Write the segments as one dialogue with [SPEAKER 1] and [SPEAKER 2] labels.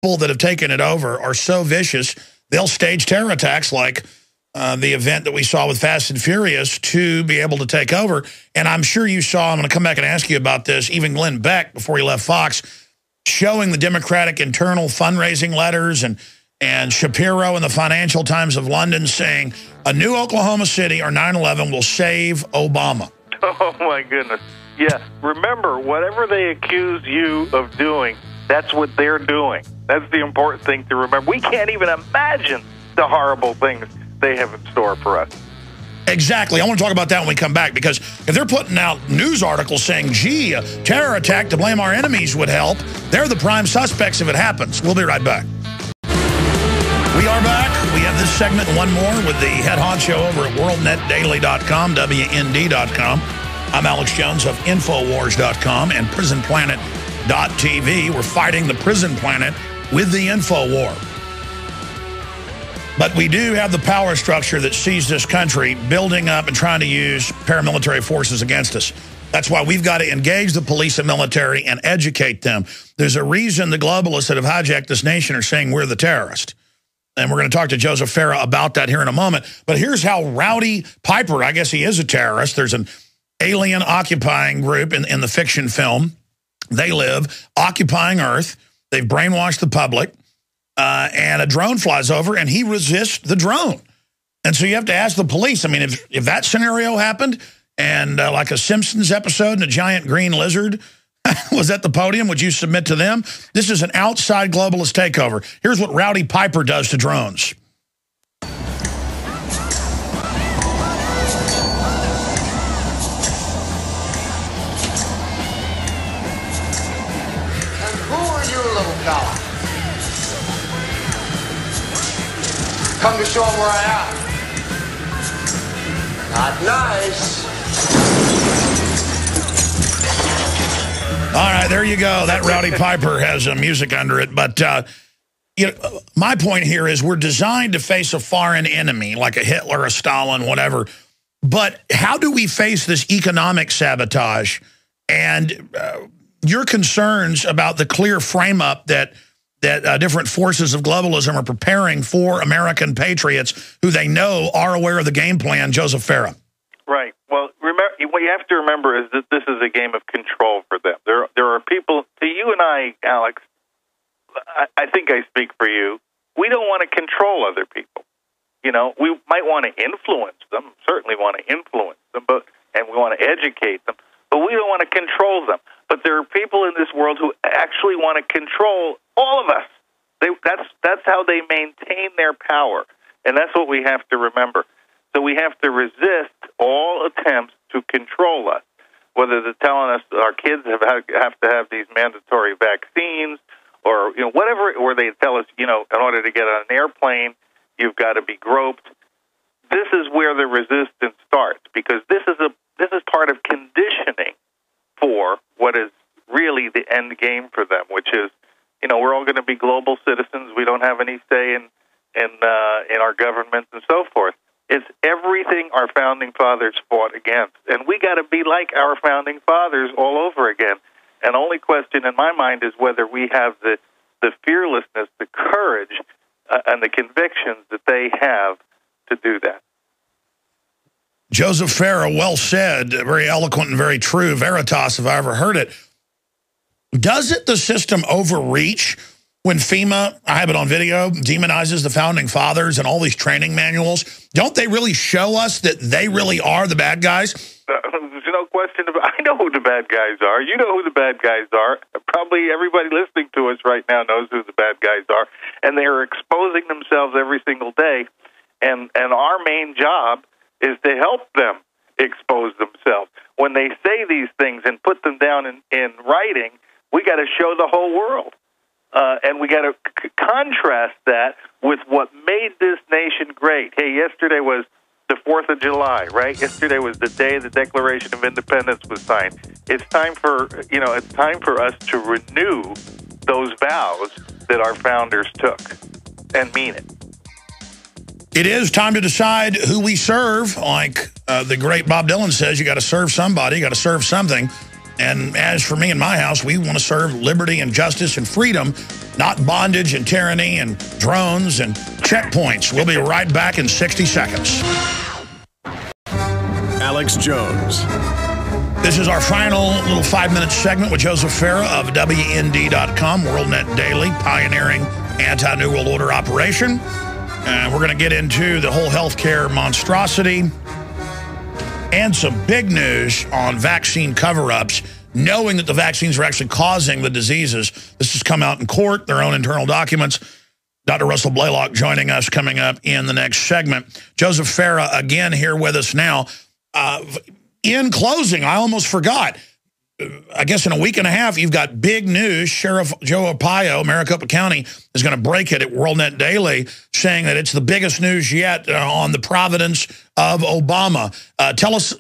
[SPEAKER 1] people that have taken it over are so vicious, they'll stage terror attacks like the event that we saw with Fast and Furious to be able to take over. And I'm sure you saw, I'm going to come back and ask you about this, even Glenn Beck, before he left Fox, showing the Democratic internal fundraising letters, and Shapiro in the Financial Times of London saying a new Oklahoma City or 9/11 will save Obama.
[SPEAKER 2] Oh, my goodness. Yeah, remember, whatever they accuse you of doing, that's what they're doing. That's the important thing to remember. We can't even imagine the horrible things they have in store for us.
[SPEAKER 1] Exactly. I want to talk about that when we come back, because if they're putting out news articles saying, gee, a terror attack to blame our enemies would help, they're the prime suspects if it happens. We'll be right back. We are back. We have this segment and one more with the head honcho over at WorldNetDaily.com, WND.com. I'm Alex Jones of Infowars.com and PrisonPlanet.tv. We're fighting the prison planet with the info war. But we do have the power structure that sees this country building up and trying to use paramilitary forces against us. That's why we've got to engage the police and military and educate them. There's a reason the globalists that have hijacked this nation are saying we're the terrorist. And we're going to talk to Joseph Farah about that here in a moment. But here's how Rowdy Piper, I guess he is a terrorist. There's an alien occupying group in the fiction film. They live occupying Earth. They've brainwashed the public. And a drone flies over, and he resists the drone. And so you have to ask the police. I mean, if that scenario happened, and like a Simpsons episode and a giant green lizard was at the podium, would you submit to them? This is an outside globalist takeover. Here's what Rowdy Piper does to drones.
[SPEAKER 3] And who are you, little fella? Come to show them where I am. Not nice.
[SPEAKER 1] All right, there you go. That Rowdy Piper has music under it. But you know, my point here is we're designed to face a foreign enemy, like a Hitler, a Stalin, whatever. But how do we face this economic sabotage? And your concerns about the clear frame-up that different forces of globalism are preparing for American patriots who they know are aware of the game plan, Joseph Farah.
[SPEAKER 2] Right. Well, remember, what you have to remember is that this is a game of control for them. There are people, to you and I, Alex, I think I speak for you, we don't want to control other people. You know, we might want to influence them, certainly want to influence them, and we want to educate them, but we don't want to control them. But there are people in this world who actually want to control all of us. That's how they maintain their power, and that's what we have to remember. So we have to resist all attempts to control us, whether they're telling us our kids have to have these mandatory vaccines, or whatever, or they tell us in order to get on an airplane you've got to be groped. This is where the resistance starts, because this is part of conditioning for what is really the end game for them, which is we're all going to be global citizens. We don't have any say in our governments and so forth. It's everything our founding fathers fought against. And we got to be like our founding fathers all over again. And the only question in my mind is whether we have the fearlessness, the courage, and the convictions that they have to do that.
[SPEAKER 1] Joseph Farah, well said, very eloquent and very true. Veritas, if I ever heard it. Doesn't the system overreach when FEMA, I have it on video, demonizes the founding fathers and all these training manuals? Don't they really show us that they really are the bad guys?
[SPEAKER 2] There's no question about. I know who the bad guys are. You know who the bad guys are. Probably everybody listening to us right now knows who the bad guys are, and they are exposing themselves every single day. And our main job is to help them expose themselves. When they say these things and put them down in writing, we got to show the whole world. And we got to contrast that with what made this nation great. Hey, yesterday was the 4th of July, right? Yesterday was the day the Declaration of Independence was signed. It's time for us to renew those vows that our founders took and mean it.
[SPEAKER 1] It is time to decide who we serve. Like the great Bob Dylan says, you got to serve somebody, you got to serve something. And as for me and my house, we want to serve liberty and justice and freedom, not bondage and tyranny and drones and checkpoints. We'll be right back in 60 seconds.
[SPEAKER 4] Alex Jones.
[SPEAKER 1] This is our final little 5-minute segment with Joseph Farah of WND.com, WorldNetDaily, pioneering anti-New World Order operation. And we're going to get into the whole healthcare monstrosity and some big news on vaccine cover-ups, knowing that the vaccines are actually causing the diseases. This has come out in court, their own internal documents. Dr. Russell Blaylock joining us coming up in the next segment. Joseph Farah again here with us now. In closing, I almost forgot. I guess in a week and a half, you've got big news. Sheriff Joe Arpaio, Maricopa County, is going to break it at WorldNetDaily, saying that it's the biggest news yet on the providence of Obama. Tell us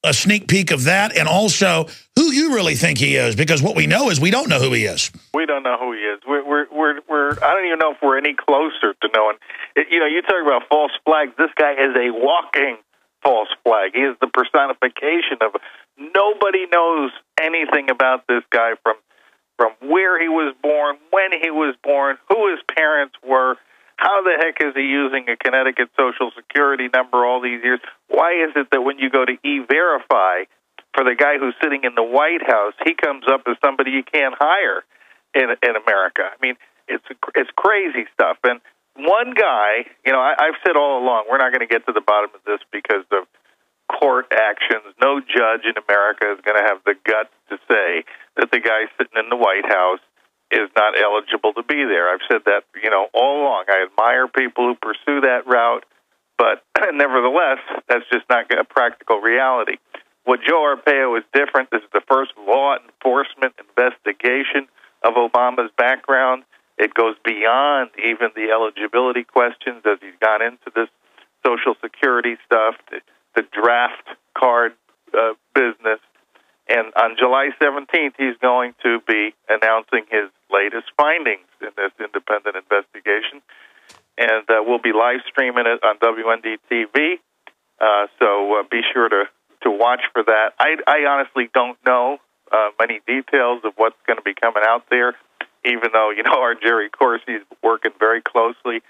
[SPEAKER 1] a sneak peek of that, and also who you really think he is, because what we know is we don't know who he is.
[SPEAKER 2] We don't know who he is. I don't even know if we're any closer to knowing. You talk about false flags. This guy is a walking false flag. He is the personification of. Nobody knows anything about this guy from where he was born, when he was born, who his parents were, how the heck is he using a Connecticut Social Security number all these years? Why is it that when you go to E-Verify for the guy who's sitting in the White House, he comes up as somebody you can't hire in America? I mean, it's crazy stuff. And one guy, I've said all along, we're not going to get to the bottom of this because of court actions. No judge in America is going to have the guts to say that the guy sitting in the White House is not eligible to be there. I've said that, all along. I admire people who pursue that route, but nevertheless, that's just not a practical reality. What Joe Arpaio is different. This is the first law enforcement investigation of Obama's background. It goes beyond even the eligibility questions as he's gone into this Social Security stuff, the draft card business. And on July 17th, he's going to be announcing his latest findings in this independent investigation. And we'll be live streaming it on WND TV. So be sure to watch for that. I honestly don't know many details of what's going to be coming out there, even though, our Jerry Corsi is working very closely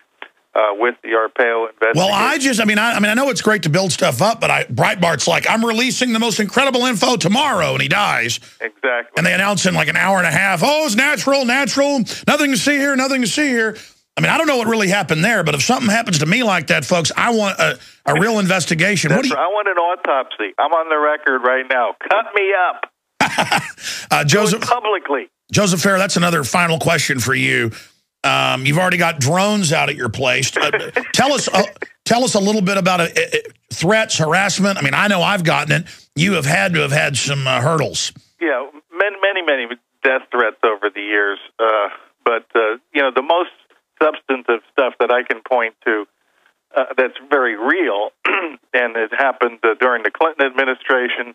[SPEAKER 2] with the Arpaio investigation.
[SPEAKER 1] Well, I know it's great to build stuff up, but Breitbart's like, I'm releasing the most incredible info tomorrow, and he dies.
[SPEAKER 2] Exactly.
[SPEAKER 1] And they announce in like an hour and a half, it's natural, nothing to see here, nothing to see here. I don't know what really happened there, but if something happens to me like that, folks, I want a real investigation.
[SPEAKER 2] I want an autopsy. I'm on the record right now. Cut me up.
[SPEAKER 1] Joseph,
[SPEAKER 2] publicly.
[SPEAKER 1] Joseph Farah, that's another final question for you. You've already got drones out at your place. Tell us a little bit about threats, harassment. I know I've gotten it. You have had to have had some hurdles.
[SPEAKER 2] Yeah, many death threats over the years. But the most substantive stuff that I can point to that's very real, and it happened during the Clinton administration,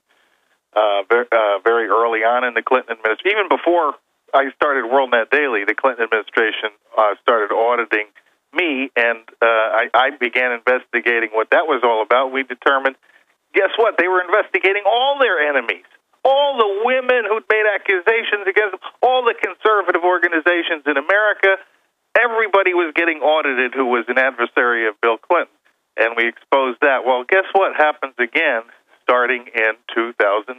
[SPEAKER 2] very early on in the Clinton administration, even before I started WorldNetDaily, the Clinton administration started auditing me, and I began investigating what that was all about. We determined, guess what? They were investigating all their enemies, all the women who'd made accusations against them, all the conservative organizations in America. Everybody was getting audited who was an adversary of Bill Clinton, and we exposed that. Well, guess what happens again starting in 2009?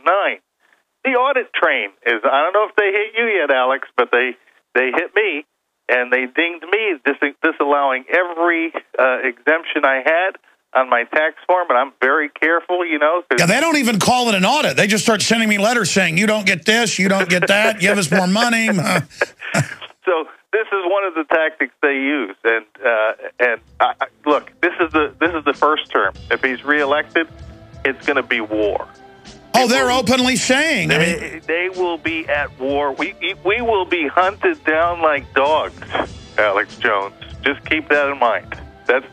[SPEAKER 2] The audit train is, I don't know if they hit you yet, Alex, but they hit me, and they dinged me, disallowing every exemption I had on my tax form, and I'm very careful, Yeah,
[SPEAKER 1] they don't even call it an audit. They just start sending me letters saying, you don't get this, you don't get that, give us more money.
[SPEAKER 2] So this is one of the tactics they use, and look, this is the first term. If he's reelected, it's going to be war.
[SPEAKER 1] They're openly saying.
[SPEAKER 2] They will be at war. We will be hunted down like dogs, Alex Jones. Just keep that in mind. That's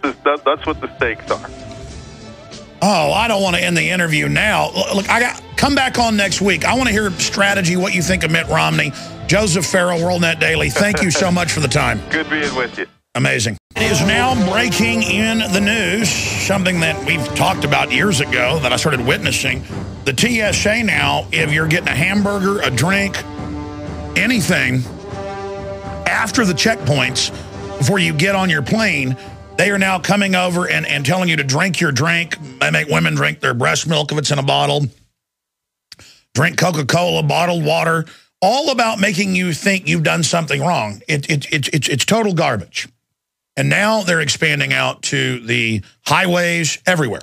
[SPEAKER 2] what the stakes are.
[SPEAKER 1] I don't want to end the interview now. Look, come back on next week. I want to hear strategy, what you think of Mitt Romney. Joseph Farah, WorldNetDaily, thank you so much for the time.
[SPEAKER 2] Good being with you.
[SPEAKER 1] Amazing. It is now breaking in the news, something that we've talked about years ago that I started witnessing. The TSA now, if you're getting a hamburger, a drink, anything, after the checkpoints, before you get on your plane, they are now coming over and telling you to drink your drink. They make women drink their breast milk if it's in a bottle. Drink Coca-Cola, bottled water. All about making you think you've done something wrong. It's total garbage. And now they're expanding out to the highways everywhere.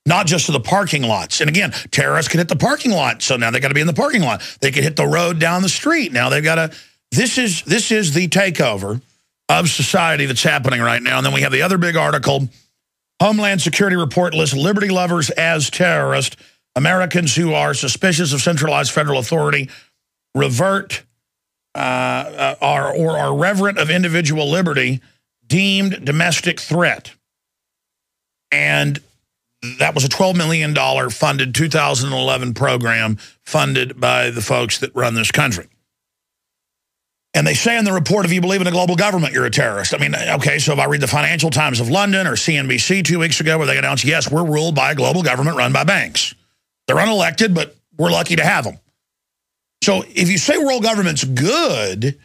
[SPEAKER 1] Not just to the parking lots. And again, terrorists can hit the parking lot, so now they got to be in the parking lot. They can hit the road down the street. Now they've got to... This is the takeover of society that's happening right now. And then we have the other big article, Homeland Security Report lists liberty lovers as terrorists. Americans who are suspicious of centralized federal authority revert or are reverent of individual liberty deemed domestic threat. And that was a $12 million funded 2011 program funded by the folks that run this country. And they say in the report, if you believe in a global government, you're a terrorist. I mean, okay, so if I read the Financial Times of London or CNBC 2 weeks ago where they announced, yes, we're ruled by a global government run by banks. They're unelected, but we're lucky to have them. So if you say world government's good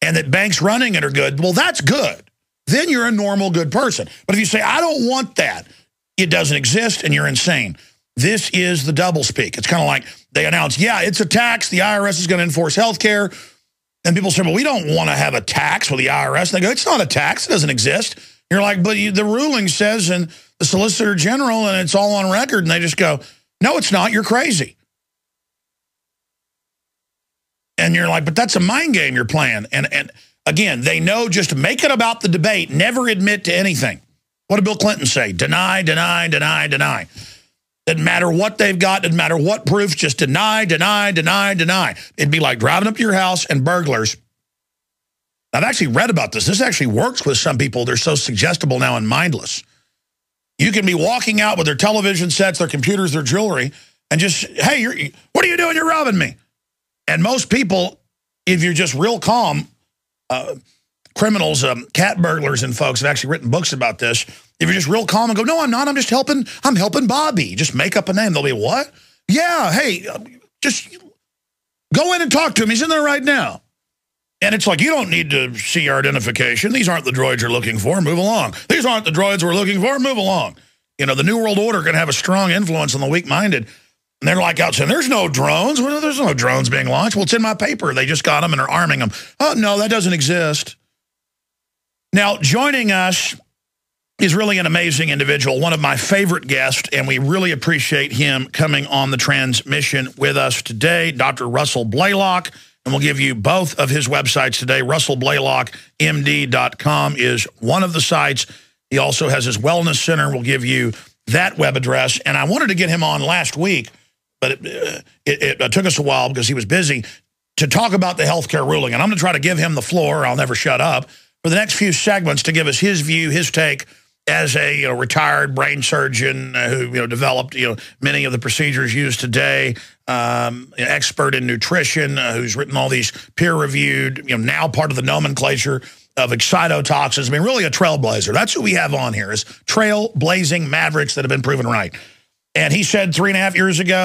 [SPEAKER 1] and that banks running it are good, well, that's good. Then you're a normal, good person. But if you say, I don't want that, it doesn't exist, and you're insane. This is the doublespeak. It's kind of like they announce, yeah, it's a tax. The IRS is going to enforce health care. And people say, well, we don't want to have a tax for the IRS. And they go, it's not a tax. It doesn't exist. You're like, but the ruling says, and the Solicitor General, and it's all on record. And they just go, no, it's not. You're crazy. And you're like, but that's a mind game you're playing. And again, they know just to make it about the debate, never admit to anything. What did Bill Clinton say? Deny, deny, deny, deny. Doesn't matter what they've got, doesn't matter what proofs, just deny, deny, deny, deny. It'd be like driving up to your house and burglars. I've actually read about this. This actually works with some people. They're so suggestible now and mindless. You can be walking out with their television sets, their computers, their jewelry, and just, hey, what are you doing? You're robbing me. And most people, if you're just real calm, criminals, cat burglars and folks have actually written books about this. If you're just real calm and go, no, I'm not, I'm helping Bobby. Just make up a name. They'll be, what? Yeah, hey, just go in and talk to him. He's in there right now. And it's like, you don't need to see our identification. These aren't the droids you're looking for. Move along. These aren't the droids we're looking for. Move along. You know, the New World Order can have a strong influence on the weak-minded. And they're like out saying, there's no drones. Well, there's no drones being launched. Well, it's in my paper. They just got them and are arming them. Oh, no, that doesn't exist. Now, joining us is really an amazing individual, one of my favorite guests, and we really appreciate him coming on the transmission with us today, Dr. Russell Blaylock, and we'll give you both of his websites today. RussellBlaylockMD.com is one of the sites. He also has his wellness center. We'll give you that web address, and I wanted to get him on last week, but it took us a while because he was busy to talk about the healthcare ruling, and I'm going to try to give him the floor. I'll never shut up for the next few segments to give us his view, his take, as a retired brain surgeon who developed many of the procedures used today, expert in nutrition, who's written all these peer-reviewed, now part of the nomenclature of excitotoxins. I mean, really a trailblazer. That's who we have on here, is trailblazing mavericks that have been proven right. And he said 3.5 years ago,